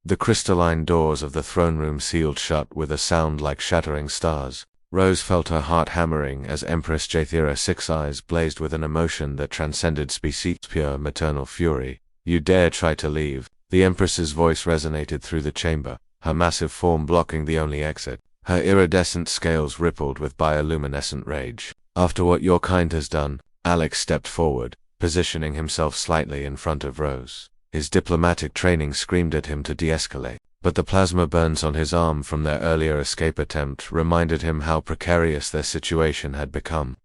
The crystalline doors of the throne room sealed shut with a sound like shattering stars. Rose felt her heart hammering as Empress Jathira Six Eyes blazed with an emotion that transcended species, pure maternal fury. You dare try to leave? The Empress's voice resonated through the chamber, her massive form blocking the only exit. Her iridescent scales rippled with bioluminescent rage. After what your kind has done, Alex stepped forward, positioning himself slightly in front of Rose. His diplomatic training screamed at him to de-escalate, but the plasma burns on his arm from their earlier escape attempt reminded him how precarious their situation had become.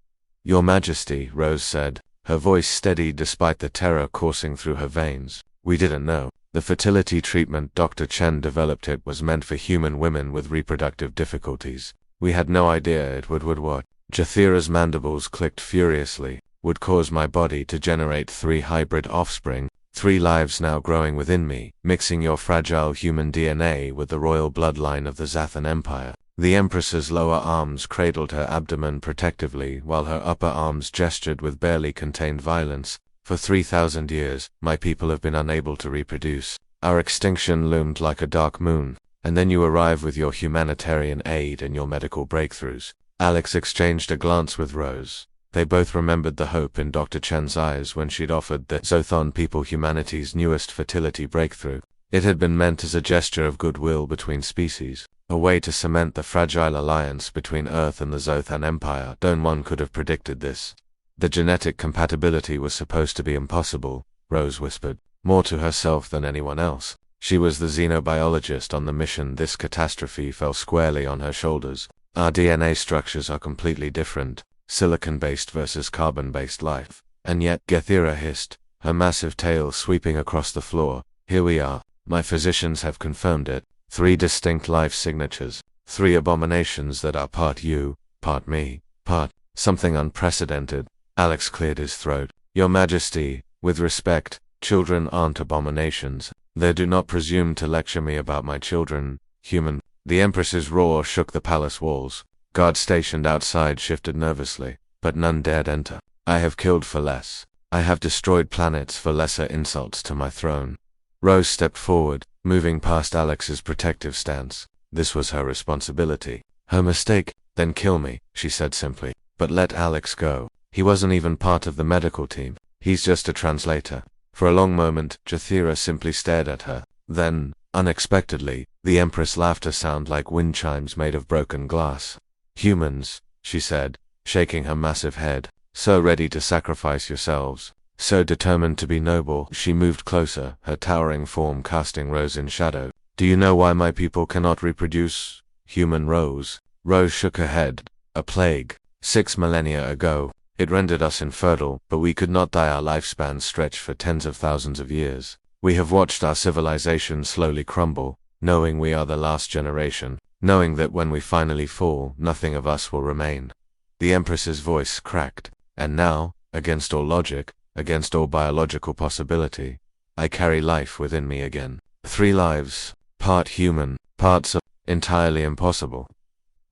Your Majesty, Rose said, her voice steady despite the terror coursing through her veins. We didn't know. The fertility treatment Dr. Chen developed it was meant for human women with reproductive difficulties. We had no idea it would what? Jathira's mandibles clicked furiously. Would cause my body to generate 3 hybrid offspring, 3 lives now growing within me, mixing your fragile human DNA with the royal bloodline of the Zathan Empire. The Empress's lower arms cradled her abdomen protectively while her upper arms gestured with barely contained violence. For 3,000 years, my people have been unable to reproduce. Our extinction loomed like a dark moon, and then you arrive with your humanitarian aid and your medical breakthroughs. Alex exchanged a glance with Rose. They both remembered the hope in Dr. Chen's eyes when she'd offered the Zothon people humanity's newest fertility breakthrough. It had been meant as a gesture of goodwill between species, a way to cement the fragile alliance between Earth and the Zothan Empire. No one could have predicted this. The genetic compatibility was supposed to be impossible, Rose whispered, more to herself than anyone else. She was the xenobiologist on the mission. This catastrophe fell squarely on her shoulders. Our DNA structures are completely different. Silicon-based versus carbon-based life. And yet, Jathira hissed, her massive tail sweeping across the floor. Here we are. My physicians have confirmed it. 3 distinct life signatures. 3 abominations that are part you, part me, part something unprecedented. Alex cleared his throat. Your Majesty, with respect, children aren't abominations. They do not presume to lecture me about my children, human. The Empress's roar shook the palace walls. Guards stationed outside shifted nervously, but none dared enter. I have killed for less. I have destroyed planets for lesser insults to my throne. Rose stepped forward, moving past Alex's protective stance. This was her responsibility. Her mistake. Then kill me, she said simply. But let Alex go. He wasn't even part of the medical team. He's just a translator. For a long moment, Jathira simply stared at her. Then, unexpectedly, the Empress laughed, a sound like wind chimes made of broken glass. Humans, she said, shaking her massive head, so ready to sacrifice yourselves, so determined to be noble. She moved closer, her towering form casting Rose in shadow. Do you know why my people cannot reproduce? Human Rose. Rose shook her head. A plague. 6 millennia ago. It rendered us infertile, but we could not die. Our lifespans stretch for tens of thousands of years. We have watched our civilization slowly crumble, knowing we are the last generation, knowing that when we finally fall, nothing of us will remain. The Empress's voice cracked. And now, against all logic, against all biological possibility, I carry life within me again. 3 lives, part human, parts of entirely impossible.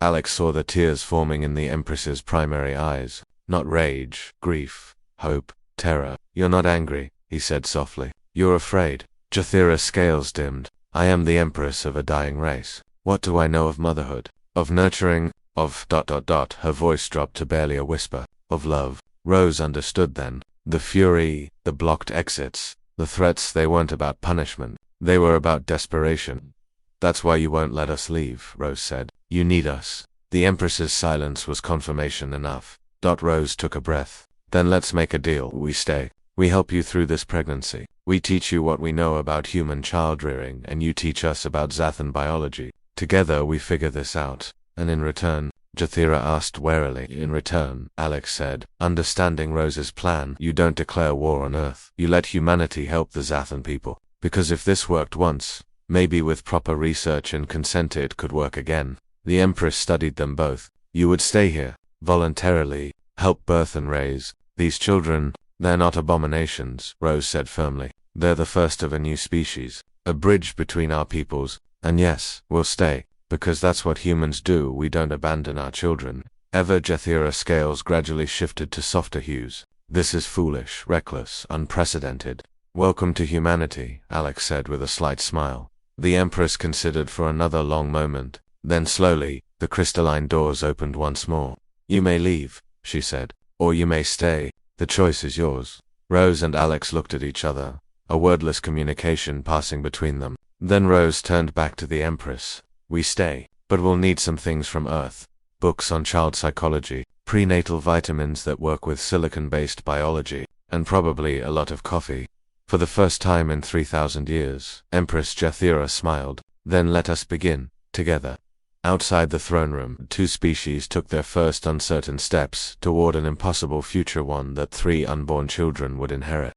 Alex saw the tears forming in the Empress's primary eyes. Not rage, grief, hope, terror. You're not angry, he said softly. You're afraid. Jathira's scales dimmed. I am the Empress of a dying race. What do I know of motherhood? Of nurturing? Of ... Her voice dropped to barely a whisper. Of love. Rose understood then. The fury, the blocked exits, the threats, they weren't about punishment. They were about desperation. That's why you won't let us leave, Rose said. You need us. The Empress's silence was confirmation enough. Rose took a breath. Then let's make a deal. We stay. We help you through this pregnancy. We teach you what we know about human child-rearing, and you teach us about Zathan biology. Together we figure this out. And in return, Jathira asked warily. In return, Alex said, understanding Rose's plan, you don't declare war on Earth. You let humanity help the Zathan people. Because if this worked once, maybe with proper research and consent it could work again. The Empress studied them both. You would stay here, voluntarily, help birth and raise these children. They're not abominations, Rose said firmly. They're the first of a new species, a bridge between our peoples. And yes, we'll stay, because that's what humans do. We don't abandon our children. Ever. Jathira's scales gradually shifted to softer hues. This is foolish, reckless, unprecedented. Welcome to humanity, Alex said with a slight smile. The Empress considered for another long moment. Then slowly, the crystalline doors opened once more. "You may leave," she said. "Or you may stay. The choice is yours." Rose and Alex looked at each other, a wordless communication passing between them. Then Rose turned back to the Empress. "We stay, but we'll need some things from Earth. Books on child psychology, prenatal vitamins that work with silicon-based biology, and probably a lot of coffee." For the first time in 3,000 years, Empress Jathira smiled. "Then let us begin, together." Outside the throne room, two species took their first uncertain steps toward an impossible future, one that 3 unborn children would inherit.